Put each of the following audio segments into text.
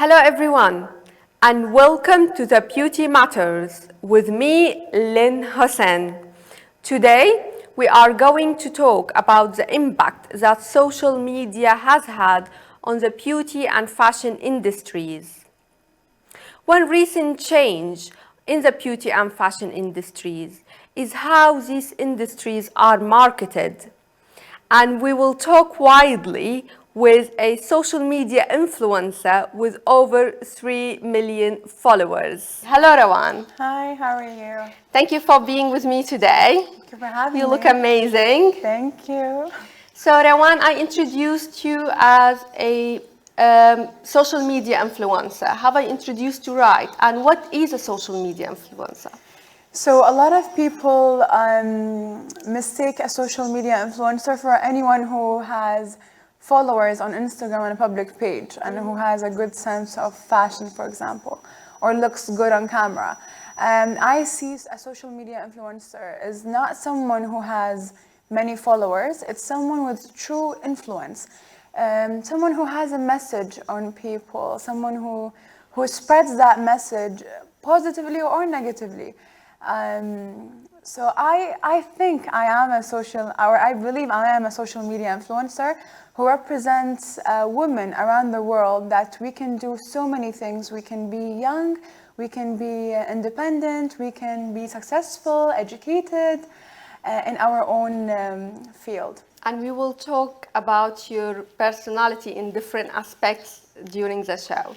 Hello everyone, and welcome to the Beauty Matters with me, Hussain. Today, we are going to talk about the impact that social media has had on the beauty and fashion industries. One recent change in the beauty and fashion industries is how these industries are marketed. And we will talk widely with a social media influencer with over 3 million followers. Hello, Rawan. Hi, how are you? Thank you for being with me today. Thank you for having me. You look amazing. Thank you. So, Rawan, I introduced you as a social media influencer. Have I introduced you right? And what is a social media influencer? So a lot of people mistake a social media influencer for anyone who has followers on Instagram on a public page and who has a good sense of fashion, for example, or looks good on camera. I see a social media influencer as not someone who has many followers. It's someone with true influence, someone who has a message on people, someone who spreads that message positively or negatively. So I think I am a I believe I am a social media influencer who represents women around the world that we can do so many things. We can be young, we can be independent, we can be successful, educated in our own field. And we will talk about your personality in different aspects during the show.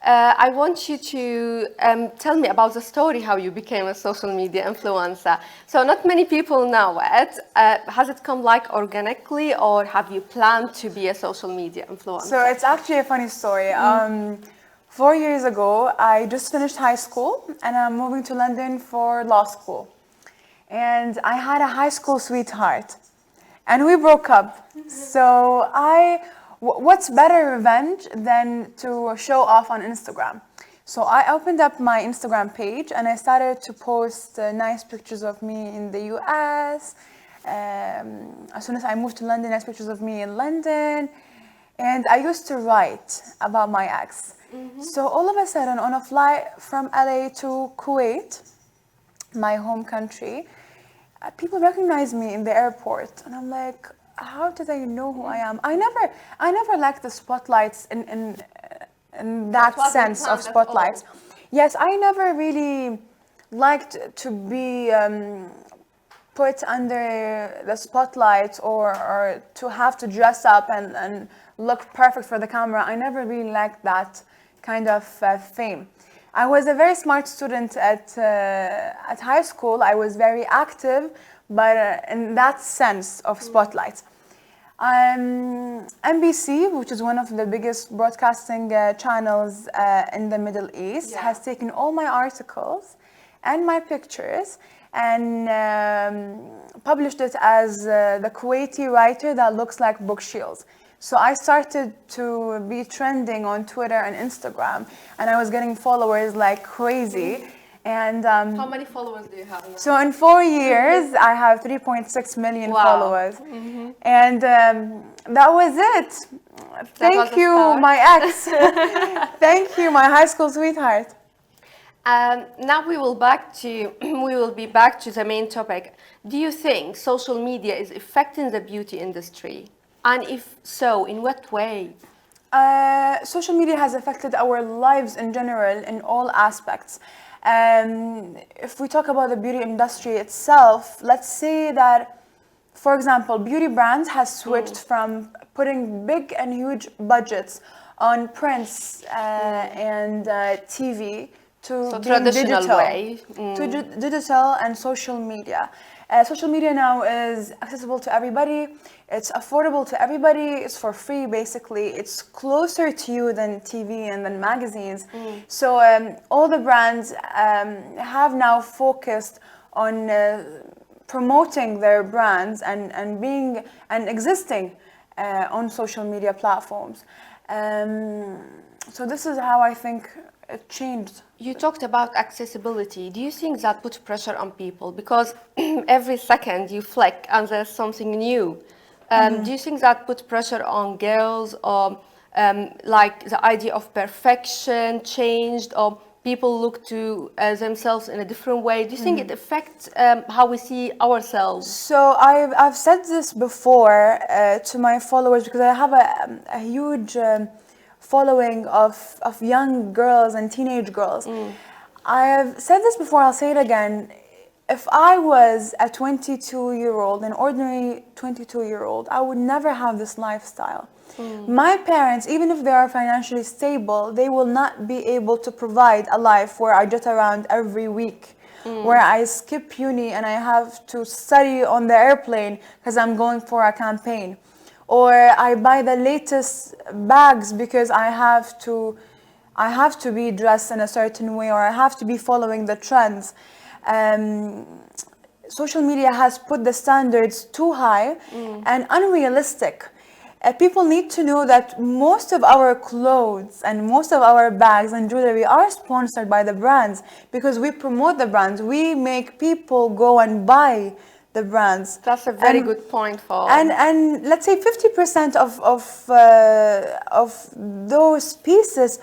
I want you to tell me about the story, how you became a social media influencer. So not many people know it. Has it come like organically, or have you planned to be a social media influencer? So it's actually a funny story. 4 years ago, I just finished high school and I'm moving to London for law school. And I had a high school sweetheart and we broke up. So what's better revenge than to show off on Instagram? So I opened up my Instagram page and I started to post nice pictures of me in the US. As soon as I moved to London, nice pictures of me in London. And I used to write about my ex. So all of a sudden, on a flight from LA to Kuwait, my home country, people recognize me in the airport. And I'm like, how do they know who I am? I never liked the spotlights in that sense of spotlights. Yes, I never really liked to be put under the spotlight or to have to dress up and look perfect for the camera. I never really liked that kind of fame. I was a very smart student at high school. I was very active, but in that sense of spotlight. NBC, which is one of the biggest broadcasting channels in the Middle East, has taken all my articles and my pictures and published it as the Kuwaiti writer that looks like Brooke Shields. So I started to be trending on Twitter and Instagram, and I was getting followers like crazy. And how many followers do you have now? So in 4 years, I have 3.6 million followers. And that was it. Thank you, my ex. Thank you, my high school sweetheart. Now we will be back to the main topic. Do you think social media is affecting the beauty industry? And if so, in what way? Social media has affected our lives in general in all aspects. If we talk about the beauty industry itself, let's say that, for example, beauty brands has switched from putting big and huge budgets on prints and TV to being digital, to digital and social media. Social media now is accessible to everybody. It's affordable to everybody. It's for free, basically. It's closer to you than TV and than magazines. So all the brands have now focused on promoting their brands and being and existing on social media platforms. So this is how I think it changed. You talked about accessibility. Do you think that put pressure on people? Because every second you flick and there's something new. Do you think that put pressure on girls or like the idea of perfection changed, or people look to themselves in a different way? Do you think it affects how we see ourselves? So I've said this before to my followers, because I have a huge following of young girls and teenage girls. I have said this before, I'll say it again. If I was a 22-year-old, an ordinary 22-year-old, I would never have this lifestyle. My parents, even if they are financially stable, they will not be able to provide a life where I jet around every week, where I skip uni and I have to study on the airplane because I'm going for a campaign, or I buy the latest bags because I have to be dressed in a certain way, or I have to be following the trends. Social media has put the standards too high and unrealistic. People need to know that most of our clothes and most of our bags and jewelry are sponsored by the brands, because we promote the brands. We make people go and buy the brands. That's a very good point for. And let's say 50% of those pieces,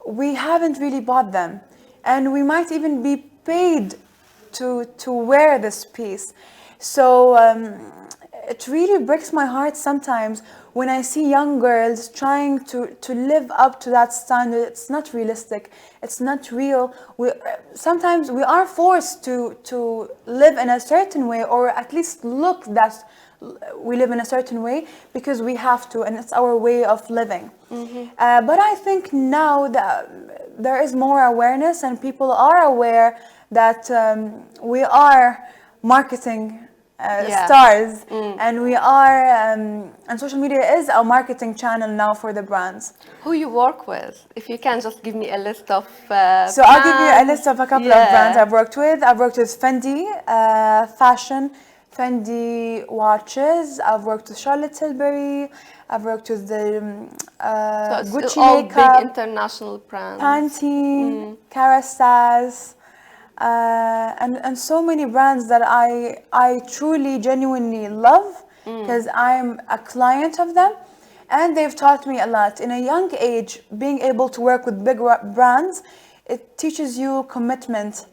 we haven't really bought them, and we might even be paid to wear this piece. So it really breaks my heart sometimes when I see young girls trying to live up to that standard. It's not realistic. It's not real. Sometimes we are forced to live in a certain way, or at least look that we live in a certain way, because we have to, and it's our way of living. But I think now that there is more awareness and people are aware that we are marketing stars, and we are, and social media is a marketing channel now for the brands. Who you work with? If you can just give me a list of So I'll give you a list of a couple of brands I've worked with. I've worked with Fendi fashion, Fendi watches. I've worked with Charlotte Tilbury. I've worked with the so Gucci all makeup, big international brands. Pantene, Kerastase, and so many brands that I truly, genuinely love, because I'm a client of them, and they've taught me a lot. In a young age, being able to work with big brands, it teaches you commitment,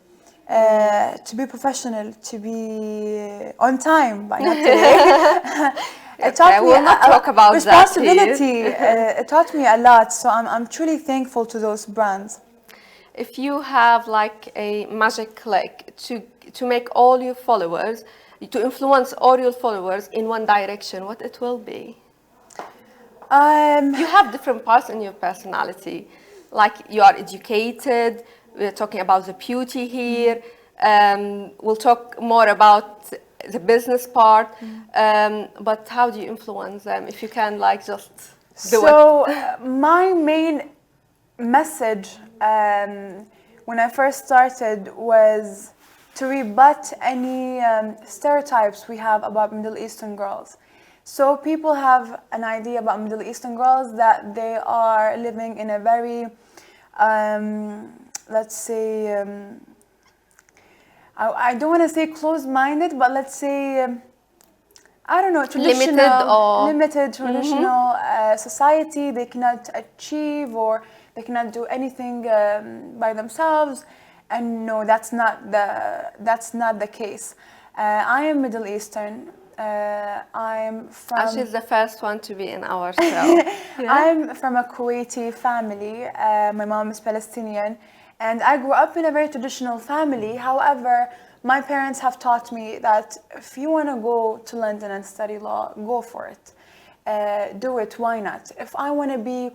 to be professional, to be on time, but not today. It taught me we'll not talk about responsibility. That, It taught me a lot, so I'm truly thankful to those brands. If you have like a magic click to make all your followers, to influence all your followers in one direction, what it will be? You have different parts in your personality. Like you are educated, we're talking about the beauty here. We'll talk more about the business part. But how do you influence them? If you can like just do it. So my main message when I first started was to rebut any stereotypes we have about Middle Eastern girls. So people have an idea about Middle Eastern girls that they are living in a very, let's say, I don't want to say closed-minded, but let's say, I don't know, limited traditional society. They cannot achieve, or they cannot do anything by themselves. And no, that's not the case. I am Middle Eastern. I'm from. She's the first one to be in our show. I'm from a Kuwaiti family. My mom is Palestinian, and I grew up in a very traditional family. However, my parents have taught me that if you want to go to London and study law, go for it. Do it. Why not? If I want to be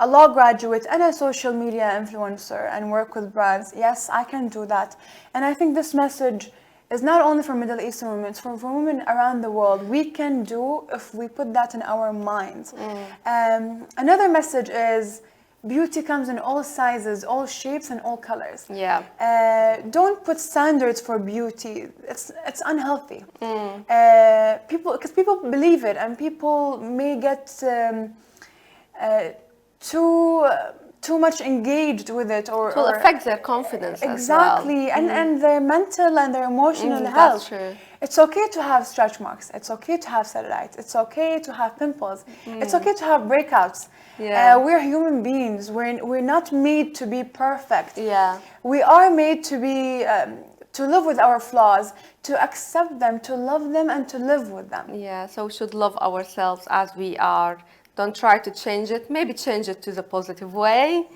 a law graduate and a social media influencer and work with brands, yes, I can do that. And I think this message is not only for Middle Eastern women, it's for women around the world. We can do if we put that in our minds. Another message is beauty comes in all sizes, all shapes, and all colors. Yeah. Don't put standards for beauty. It's unhealthy. Because people believe it, and people may get too much engaged with it, It will affect their confidence exactly, as well. and their mental and their emotional That's health. true. It's okay to have stretch marks. It's okay to have cellulite. It's okay to have pimples. It's okay to have breakouts. Yeah. We're human beings. We're not made to be perfect. Yeah. We are made to be to live with our flaws, to accept them, to love them, and to live with them. Yeah, so we should love ourselves as we are. Don't try to change it. Maybe change it to the positive way.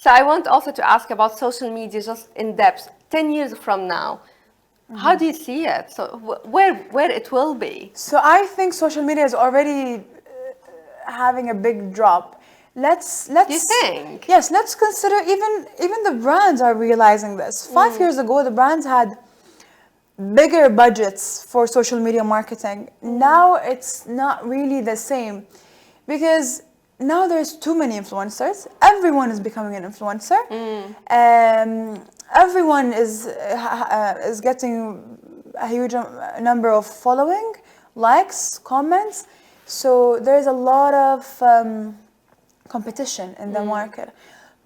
So I want also to ask about social media just in depth. 10 years from now, how do you see it? So where it will be? So I think social media is already having a big drop. Let's Do you think? Yes, let's consider even the brands are realizing this. 5 years ago, the brands had bigger budgets for social media marketing. Now it's not really the same, because now there's too many influencers. Everyone is becoming an influencer. Everyone is getting a huge number of following, likes, comments. So there's a lot of competition in the market.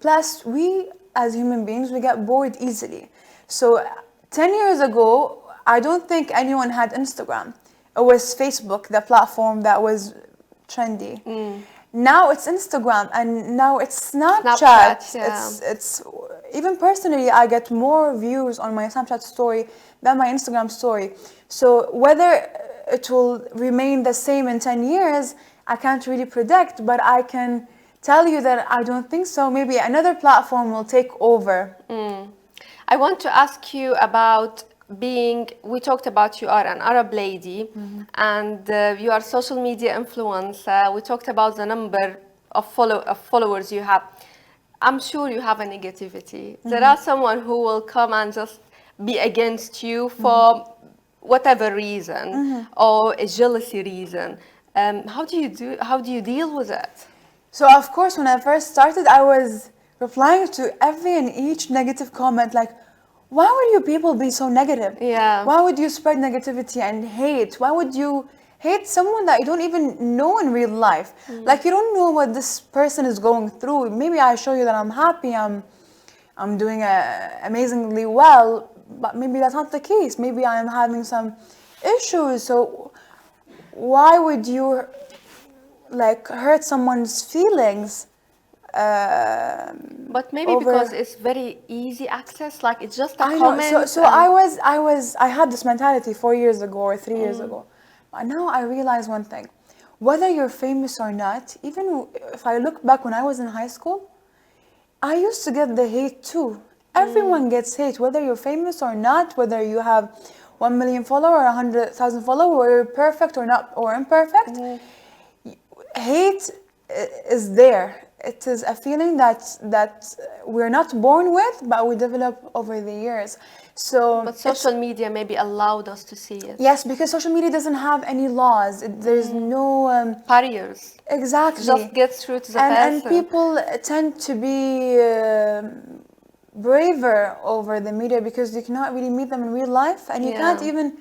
Plus, we as human beings, we get bored easily. So 10 years ago, I don't think anyone had Instagram. It was Facebook, the platform that was trendy. Now it's Instagram, and now it's Snapchat. Yeah. It's even personally, I get more views on my Snapchat story than my Instagram story. So whether it will remain the same in 10 years, I can't really predict, but I can tell you that I don't think so. Maybe another platform will take over. I want to ask you about we talked about you are an Arab lady, and you are social media influencer. We talked about the number of followers you have. I'm sure you have a negativity. There are someone who will come and just be against you for whatever reason, or a jealousy reason. How do you deal with it? So of course, when I first started, I was replying to every and each negative comment, like, why would you people be so negative? Yeah. Why would you spread negativity and hate? Why would you hate someone that you don't even know in real life? Like, you don't know what this person is going through. Maybe I show you that I'm happy, I'm doing amazingly well, but maybe that's not the case. Maybe I am having some issues. So why would you like hurt someone's feelings? But maybe because it's very easy access, like it's just a I know. comment. So I had this mentality 4 years ago or 3 years ago. But now I realize one thing. Whether you're famous or not, even if I look back when I was in high school, I used to get the hate too. Everyone gets hate, whether you're famous or not, whether you have 1 million followers or 100,000 followers, or you're perfect or not, or imperfect. Hate is there. It is a feeling that we're not born with, but we develop over the years. So, but social media maybe allowed us to see it. yes, because social media doesn't have any laws. There's no Barriers. exactly. Just get through to the And person. people tend to be braver over the media because you cannot really meet them in real life, and you can't even.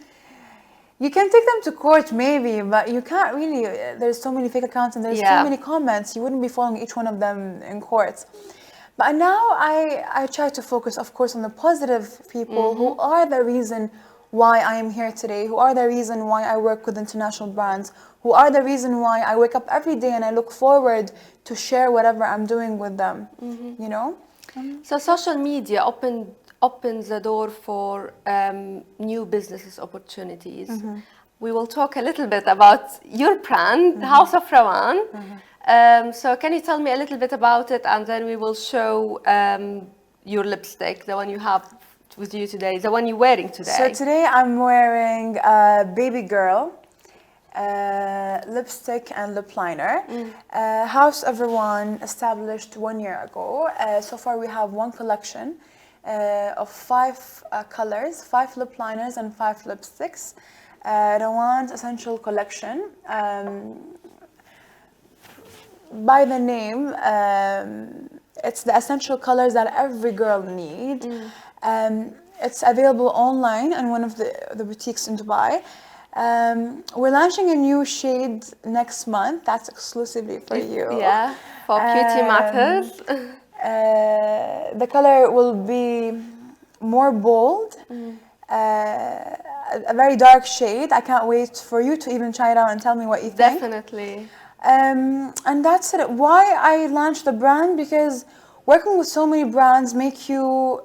You can take them to court maybe, but you can't really. There's so many fake accounts and there's so many comments. You wouldn't be following each one of them in court. But now I try to focus, of course, on the positive people who are the reason why I am here today, who are the reason why I work with international brands, who are the reason why I wake up every day and I look forward to share whatever I'm doing with them, you know? So social media opens the door for new businesses opportunities. We will talk a little bit about your brand, House of Rawan. So can you tell me a little bit about it, and then we will show your lipstick, the one you have with you today, the one you're wearing today. So today I'm wearing Baby Girl lipstick and lip liner. House of Rawan established 1 year ago. So far we have one collection of 5 colors, 5 lip liners and 5 lipsticks. Rawan's Essential Collection. By the name, it's the essential colors that every girl needs. It's available online in one of the boutiques in Dubai. We're launching a new shade next month. That's exclusively for you. Yeah, for Beauty Matters. The color will be more bold, a very dark shade. I can't wait for you to even try it out and tell me what you think. Definitely. And that's it. Why I launched the brand, because working with so many brands make you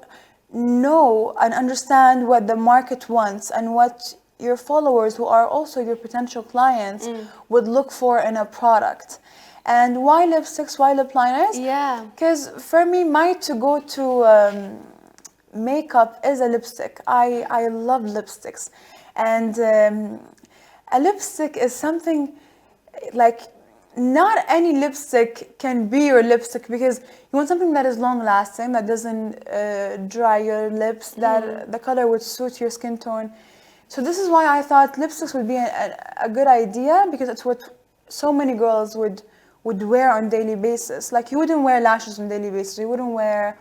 know and understand what the market wants and what your followers, who are also your potential clients, would look for in a product. And why lipsticks, why lip liners? Yeah. Because for me, my to-go-to makeup is a lipstick. I love lipsticks. And a lipstick is something like, not any lipstick can be your lipstick, because you want something that is long lasting, that doesn't dry your lips, that the color would suit your skin tone. So this is why I thought lipsticks would be a good idea, because it's what so many girls would wear on daily basis. Like, you wouldn't wear lashes on daily basis. You wouldn't wear.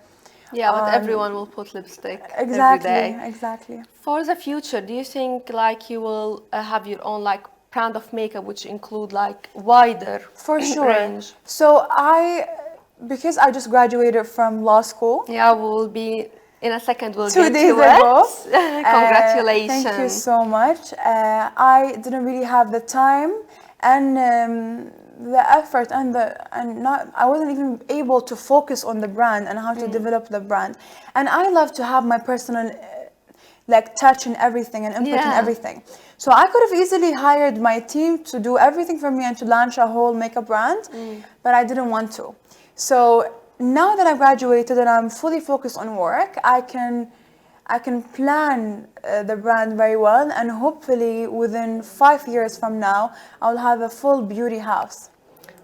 Yeah, but everyone will put lipstick Exactly, every day. exactly. For the future, do you think like you will have your own like brand of makeup which include like wider For sure. range? So because I just graduated from law school. Yeah, we'll be in a second. We'll 2 get days to ago. it. Congratulations. Thank you so much. I didn't really have the time and the effort I wasn't even able to focus on the brand and how to develop the brand. And I love to have my personal like touch in everything and input in everything. So I could have easily hired my team to do everything for me and to launch a whole makeup brand, but I didn't want to. So now that I graduated and I'm fully focused on work, I can plan the brand very well, and hopefully within 5 years from now, I'll have a full beauty house.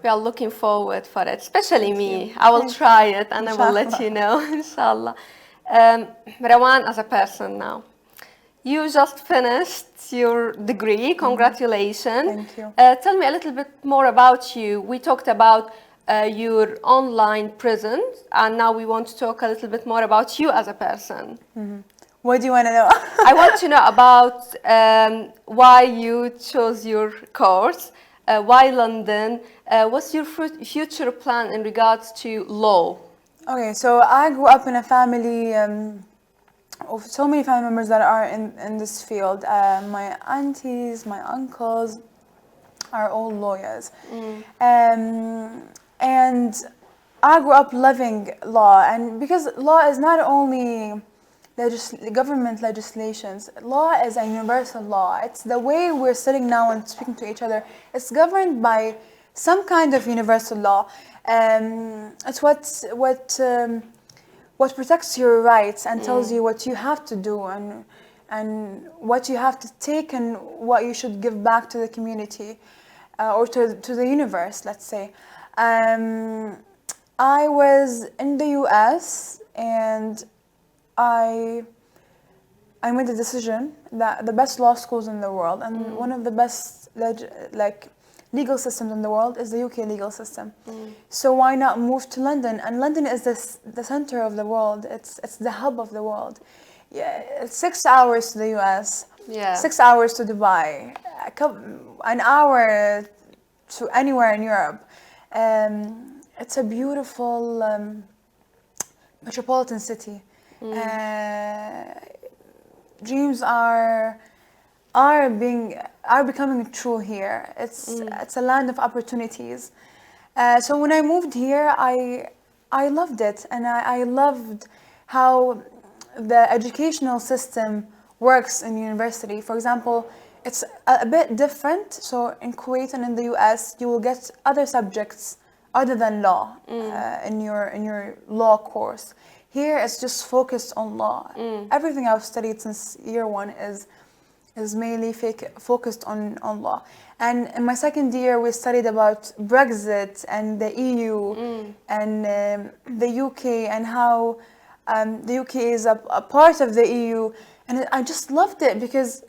We are looking forward for it, especially me. I will try it and I will let Inshallah. you know, inshallah. Rawan, as a person now, you just finished your degree. Congratulations. Thank you. Tell me a little bit more about you. We talked about your online presence, and now we want to talk a little bit more about you as a person. What do you want to know? I want to know about why you chose your course, why London, what's your future plan in regards to law? Okay, so I grew up in a family of so many family members that are in this field. My aunties, my uncles are all lawyers. And I grew up loving law, and because law is not only government legislations, law is a universal law. It's the way we're sitting now and speaking to each other. It's governed by some kind of universal law. It's what protects your rights and tells you what you have to do and what you have to take and what you should give back to the community or to the universe, let's say. I was in the US and I made the decision that the best law schools in the world and one of the best legal systems in the world is the UK legal system. So why not move to London? And London is the center of the world. It's the hub of the world. Yeah, it's 6 hours to the US, 6 hours to Dubai, an hour to anywhere in Europe. It's a beautiful metropolitan city. Dreams are becoming true here. It's a land of opportunities. So when I moved here, I loved it, and I loved how the educational system works in university. For example, it's a bit different. So in Kuwait and in the US, you will get other subjects other than law in your law course. Here, it's just focused on law. Everything I've studied since year one is mainly focused on law. And in my second year, we studied about Brexit and the EU and the UK and how the UK is a part of the EU. And I just loved it because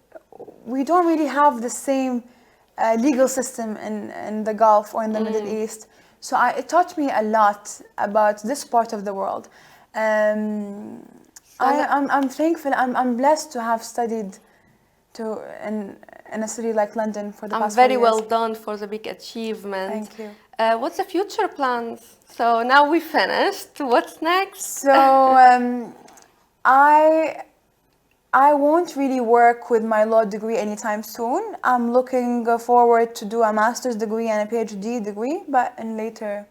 we don't really have the same legal system in the Gulf or in the Middle East. So it taught me a lot about this part of the world. I'm thankful, I'm blessed to have studied in a city like London for the I'm past 4 very years. well done for the big achievement. Thank you. What's the future plans? So now we finished. What's next? So I won't really work with my law degree anytime soon. I'm looking forward to do a master's degree and a PhD degree, but in later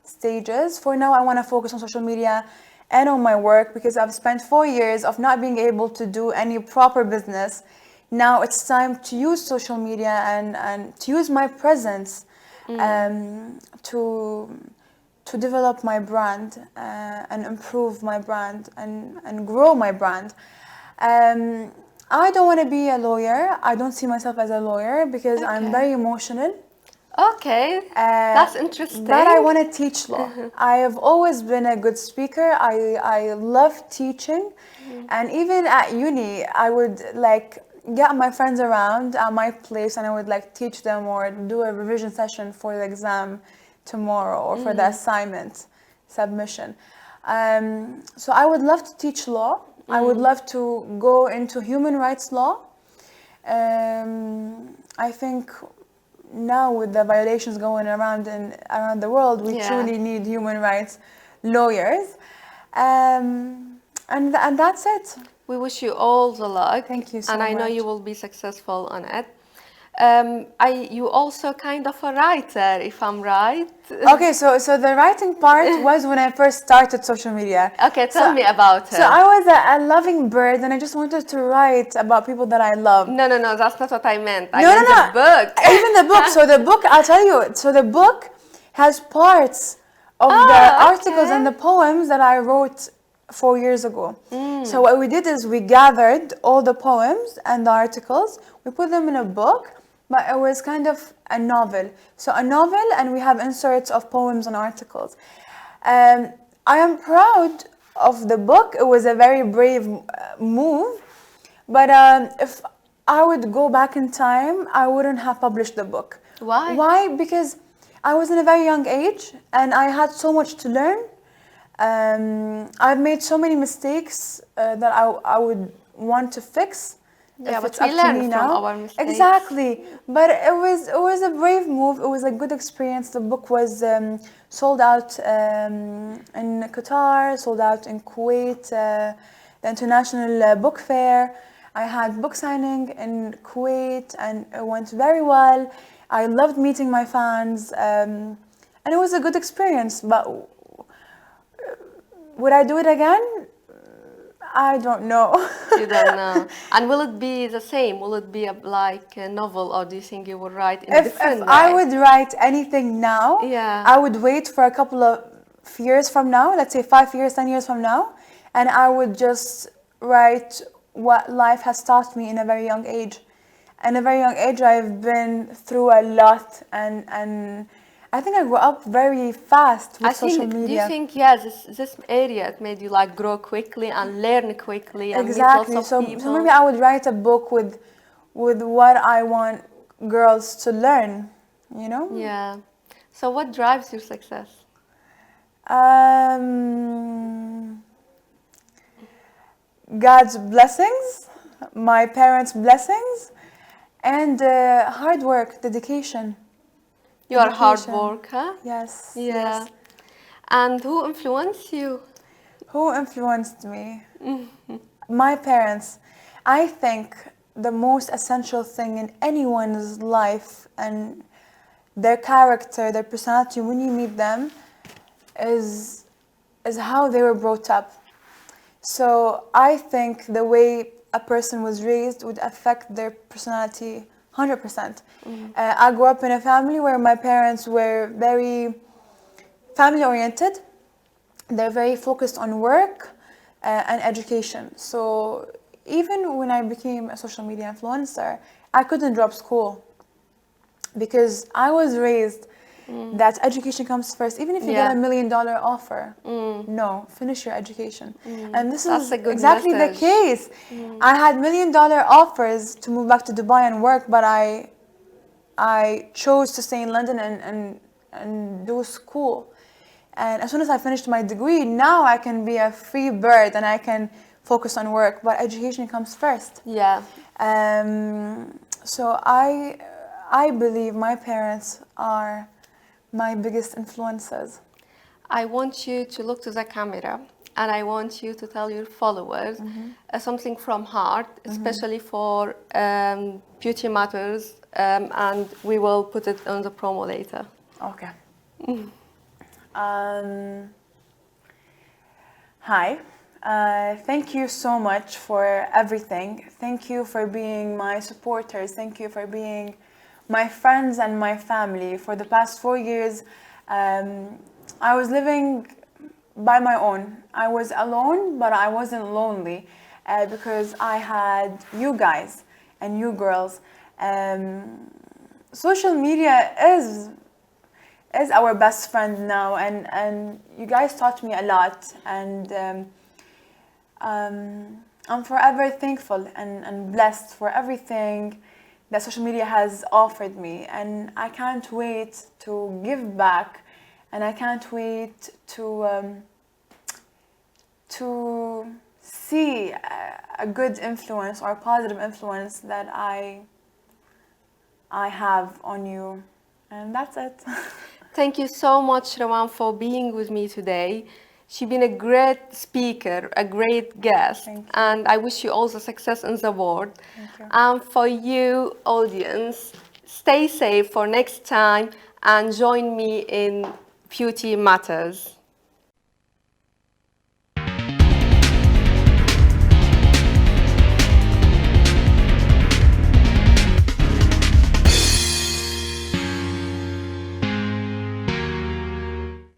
stages. For now, I want to focus on social media and on my work because I've spent 4 years of not being able to do any proper business. Now it's time to use social media and to use my presence to develop my brand and improve my brand and grow my brand. I don't want to be a lawyer. I don't see myself as a lawyer because I'm very emotional. Okay, that's interesting. But I want to teach law. I have always been a good speaker. I love teaching. And even at uni, I would like get my friends around at my place and I would like teach them or do a revision session for the exam tomorrow or for the assignment submission. So I would love to teach law. I would love to go into human rights law. I think now with the violations going around the world, we truly need human rights lawyers. And that's it. We wish you all the luck. Thank you so much. And I know much. you will be successful on it. You also kind of a writer, if I'm right. Okay, so the writing part was when I first started social media. Okay, tell me about it. So I was a loving bird and I just wanted to write about people that I love. No, that's not what I meant. I meant the book. Even the book. So the book, I'll tell you, so the book has parts of the articles and the poems that I wrote 4 years ago. So what we did is we gathered all the poems and the articles, we put them in a book, but it was kind of a novel. So a novel, and we have inserts of poems and articles. I am proud of the book. It was a very brave move, but if I would go back in time, I wouldn't have published the book. Why? Why? Because I was in a very young age and I had so much to learn. I've made so many mistakes that I would want to fix. Yeah, if but it's we up to learn me from now. our mistakes. Exactly, but it was a brave move. It was a good experience. The book was sold out in Qatar, sold out in Kuwait, the International Book Fair. I had book signing in Kuwait, and it went very well. I loved meeting my fans, and it was a good experience. But would I do it again? I don't know. You don't know. And will it be the same? Will it be like a novel, or do you think you will write in a different way? If I would write anything now, I would wait for a couple of years from now, let's say 5 years, 10 years from now, and I would just write what life has taught me in a very young age. In a very young age, I've been through a lot, and I think I grew up very fast with social media. Do you think, this area it made you like grow quickly and learn quickly and meet lots of people? So maybe I would write a book with what I want girls to learn, you know? Yeah. So what drives your success? God's blessings, my parents' blessings, and hard work, dedication. You are hard work, huh? Yes. Yeah. Yes. And who influenced you? Who influenced me? My parents. I think the most essential thing in anyone's life and their character, their personality, when you meet them, is how they were brought up. So I think the way a person was raised would affect their personality 100%. I grew up in a family where my parents were very family-oriented. They're very focused on work and education. So even when I became a social media influencer, I couldn't drop school because I was raised that education comes first. Even if you get $1 million offer, no, finish your education. And this is exactly the case. I had $1 million offers to move back to Dubai and work, but I chose to stay in London and do school. And as soon as I finished my degree, now I can be a free bird and I can focus on work, but education comes first. Yeah. So I believe my parents are my biggest influences. I want you to look to the camera and I want you to tell your followers something from heart, especially for Beauty Matters, and we will put it on the promo later. Okay. Hi. Thank you so much for everything. Thank you for being my supporters. Thank you for being my friends and my family. For the past 4 years, I was living by my own. I was alone, but I wasn't lonely because I had you guys and you girls. Social media is our best friend now, and you guys taught me a lot, and I'm forever thankful and blessed for everything that social media has offered me, and I can't wait to give back, and I can't wait to see a good influence or a positive influence that I have on you, and that's it. Thank you so much, Rawan, for being with me today. She's been a great speaker, a great guest, Thank you. and I wish you all the success in the world. Thank you. And for you, audience, stay safe for next time and join me in Beauty Matters.